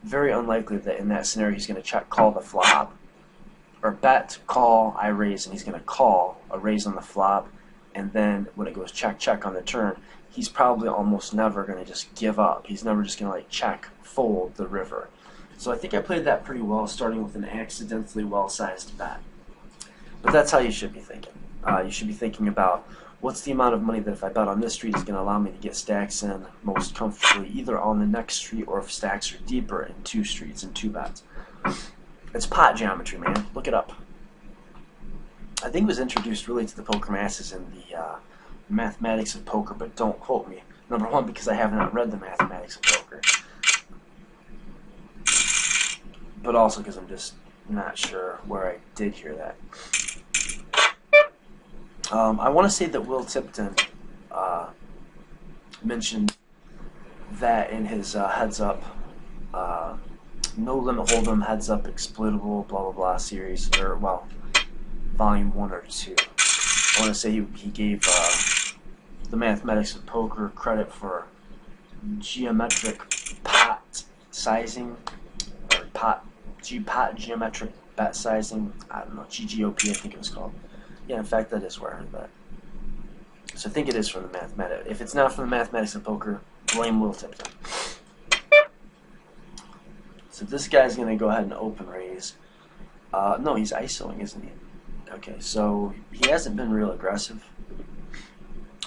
very unlikely that in that scenario he's going to check call the flop, or bet, call, I raise, and he's going to call a raise on the flop, and then when it goes check, check on the turn, he's probably almost never going to just give up. He's never just going to like check, fold the river. So I think I played that pretty well, starting with an accidentally well-sized bet. But that's how you should be thinking. You should be thinking about what's the amount of money that if I bet on this street is going to allow me to get stacks in most comfortably, either on the next street or if stacks are deeper in 2 streets and 2 bets. It's pot geometry, man. Look it up. I think it was introduced really to the poker masses in the mathematics of poker, but don't quote me. Number one, because I have not read the mathematics of poker. But also because I'm just not sure where I did hear that. I want to say that Will Tipton mentioned that in his Heads Up, No Limit Hold'em, Heads Up, Exploitable, blah blah blah series, or well, volume 1 or 2. I want to say he gave the mathematics of poker credit for geometric pot sizing, or pot geometric bet sizing. I don't know, GGOP I think it was called. Yeah, in fact, that is where I heard that. So I think it is from the mathematics. If it's not from the mathematics of poker, blame Will Tipton. So this guy's going to go ahead and open raise. No, he's ISOing, isn't he? Okay, so he hasn't been real aggressive.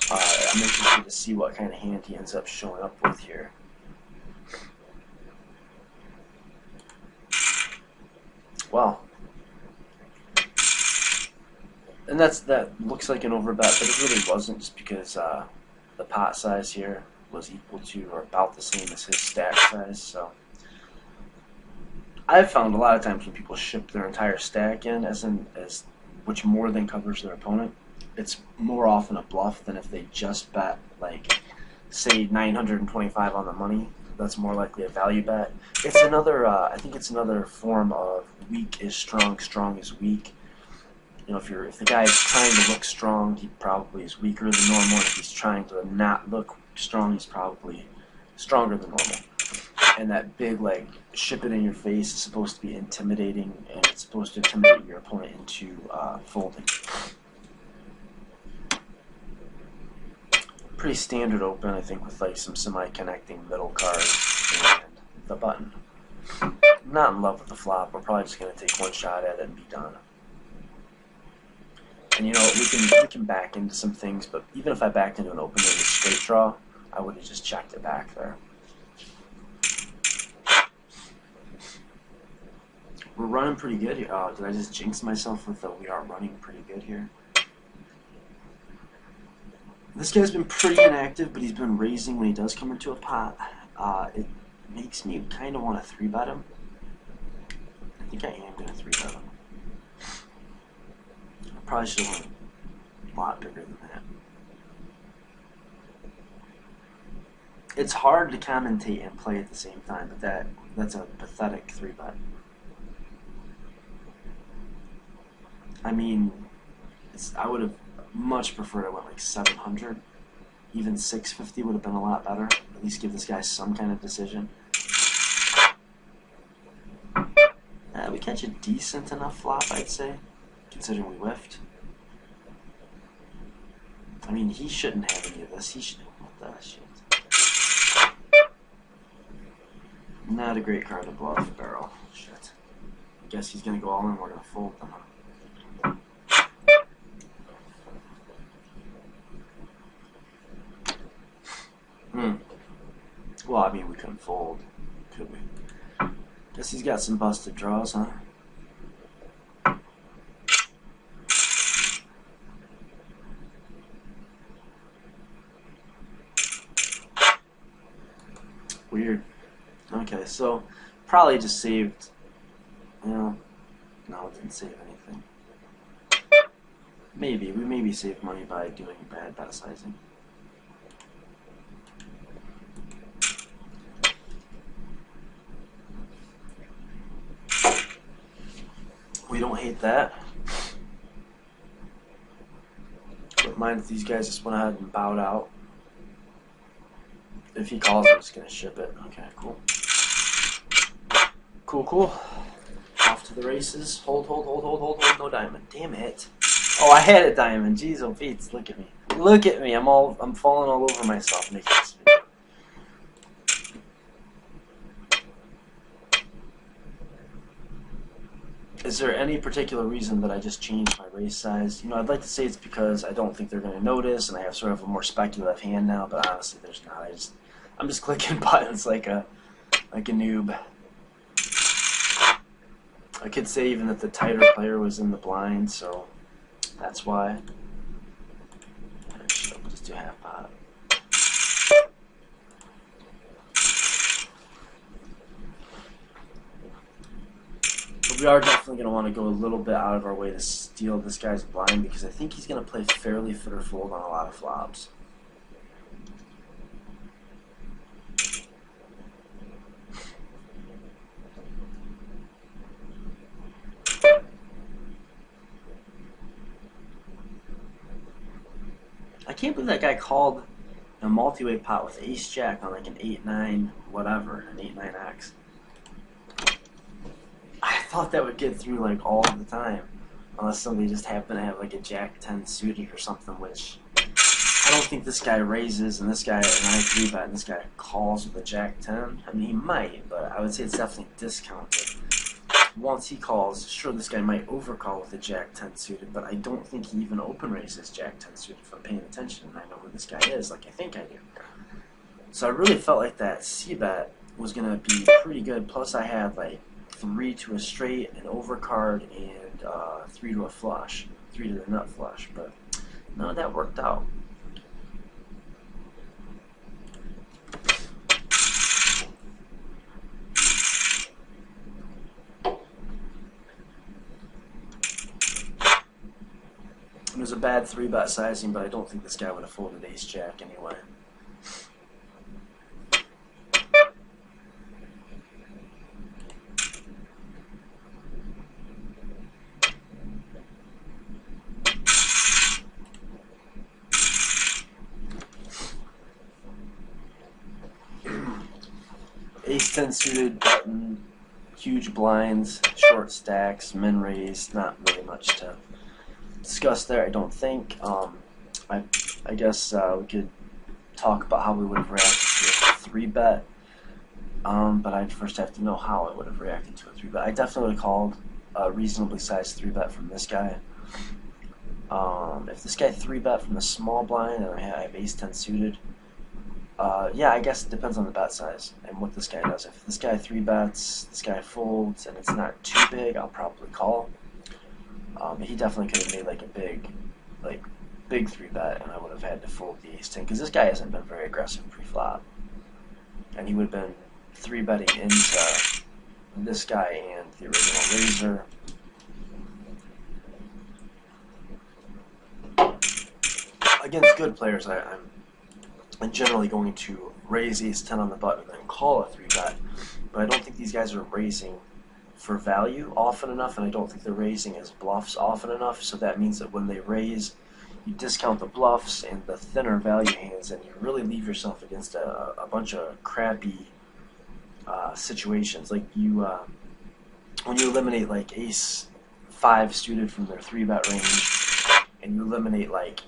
I'm interested to see what kind of hand he ends up showing up with here. Wow. And that looks like an overbet, but it really wasn't, just because the pot size here was equal to or about the same as his stack size. So I've found a lot of times when people ship their entire stack in as which more than covers their opponent, it's more often a bluff than if they just bet, like, say 925 on the money. That's more likely a value bet. It's another, I think it's another form of weak is strong, strong is weak. You know, if the guy is trying to look strong, he probably is weaker than normal. And if he's trying to not look strong, he's probably stronger than normal. And that big, like, ship it in your face is supposed to be intimidating, and it's supposed to intimidate your opponent into folding. Pretty standard open, I think, with like some semi-connecting middle cards and the button. I'm not in love with the flop. We're probably just going to take one shot at it and be done. And you know, we can back into some things, but even if I backed into an open with a straight draw, I would have just checked it back there. We're running pretty good here. Oh, did I just jinx myself with the we are running pretty good here? This guy's been pretty inactive, but he's been raising when he does come into a pot. It makes me kind of want to 3-bet him. I think I am going to 3-bet him. I probably should have went a lot bigger than that. It's hard to commentate and play at the same time, but that's a pathetic 3-bet. I mean, I would have much preferred I went like 700. Even 650 would have been a lot better. At least give this guy some kind of decision. We catch a decent enough flop, I'd say, considering we whiffed. I mean, he shouldn't have any of this. He should. What the shit? Not a great card to bluff, barrel. Shit. Guess he's gonna go all in. We're gonna fold them. Well, I mean, we couldn't fold, could we? Guess he's got some busted draws, huh? Weird. Okay, so probably just saved. No, it didn't save anything. We maybe saved money by doing bad bet sizing. We don't hate that. Wouldn't mind if these guys just went ahead and bowed out. If he calls, I'm just going to ship it. Okay, cool. Cool, cool. Off to the races. Hold, hold, hold, hold, hold, hold. No diamond. Damn it. Oh, I had a diamond. Jeez, oh, Pete, look at me. Look at me. I'm falling all over myself making this video. Is there any particular reason that I just changed my race size? You know, I'd like to say it's because I don't think they're going to notice, and I have sort of a more speculative hand now. But honestly, there's not. I'm just clicking buttons like a noob. I could say even that the tighter player was in the blind, so that's why. Actually, I'll just do half pot. But we are definitely going to want to go a little bit out of our way to steal this guy's blind, because I think he's going to play fairly fit or fold on a lot of flops. I can't believe that guy called a multi-way pot with ace-jack on like an 8-9 whatever, an 8-9x. I thought that would get through like all the time, unless somebody just happened to have like a jack-10 suited or something, which I don't think this guy raises, and this guy, and I 3-bet, and this guy calls with a jack-10. I mean, he might, but I would say it's definitely discounted. Once he calls, sure, this guy might overcall with a jack-10 suited, but I don't think he even open raises jack-10 suited if I'm paying attention and I know who this guy is, like I think I do. So I really felt like that c-bet was going to be pretty good, plus I had like 3 to a straight, an overcard, and 3 to a flush, 3 to the nut flush, but none of that worked out. It was a bad 3-bet sizing, but I don't think this guy would have folded ace-jack anyway. Ace-10 suited, button, huge blinds, short stacks, min raise, not really much to discuss there, I don't think. I guess we could talk about how we would have reacted to a 3-bet, but I'd first have to know how I would have reacted to a 3-bet. I definitely would have called a reasonably sized 3-bet from this guy. If this guy 3-bet from the small blind and I have ace-10 suited, yeah, I guess it depends on the bet size and what this guy does. If this guy 3-bets, this guy folds, and it's not too big, I'll probably call. He definitely could have made like a big 3-bet, and I would have had to fold the ace-10, because this guy hasn't been very aggressive pre-flop, and he would have been 3-betting into this guy and the original raiser. Against good players, I'm generally going to raise ace-10 on the button and then call a 3-bet, but I don't think these guys are raising for value often enough, and I don't think they're raising as bluffs often enough, so that means that when they raise, you discount the bluffs and the thinner value hands, and you really leave yourself against a bunch of crappy situations. Like when you eliminate like ace-5 suited from their 3-bet range, and you eliminate like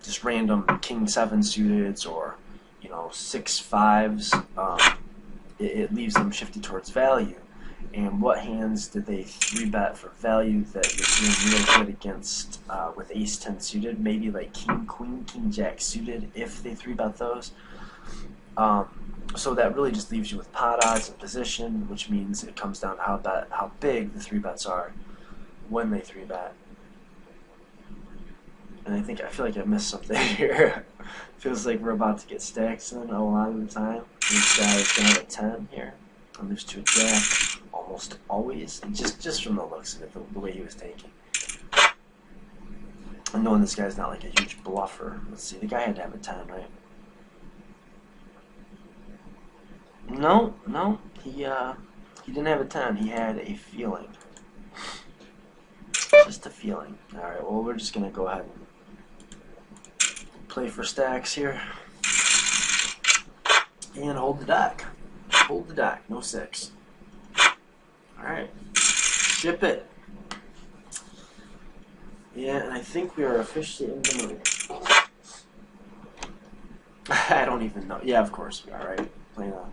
just random king-7 suiteds or 6-5s, it leaves them shifty towards value. And what hands did they 3-bet for value that you're doing real good against with ace-10 suited? Maybe like king-queen, king-jack suited if they 3-bet those. So that really just leaves you with pot odds and position, which means it comes down to how big the 3-bets are when they 3-bet. And I feel like I missed something here. Feels like we're about to get stacks in a lot of the time. This guy is going to have a 10 here. And lose to a jack almost always, just from the looks of it, the way he was taking. And knowing this guy's not like a huge bluffer. Let's see, the guy had to have a 10, right? No, he didn't have a 10. He had a feeling. Just a feeling. All right, well, we're just gonna go ahead and play for stacks here and hold the deck. Hold the deck, no 6. ship it. Yeah, and I think we are officially in the mood. I don't even know. Yeah, of course we are, right? Playing on.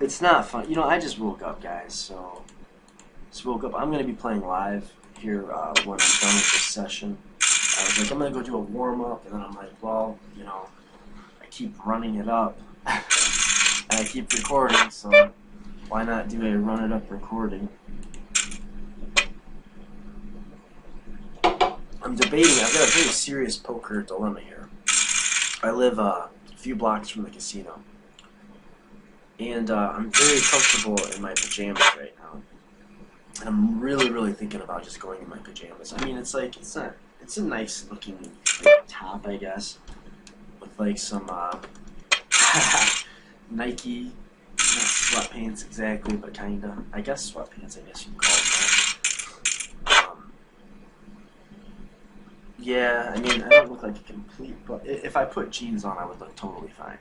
It's not fun. You know, I just woke up, guys, so... Just woke up. I'm going to be playing live here when I'm done with this session. I was like, I'm going to go do a warm-up, and then I'm like, well, you know, I keep running it up, and I keep recording, so why not do a run-it-up recording? I'm debating. I've got a very serious poker dilemma here. I live a few blocks from the casino, and I'm very comfortable in my pajamas right now. And I'm really, really thinking about just going in my pajamas. I mean, it's like, it's a nice looking like, top, I guess, with like some Nike, not sweatpants exactly, but kinda. I guess sweatpants, I guess you'd call them that. Yeah, I mean, I don't look like a complete, but if I put jeans on, I would look totally fine.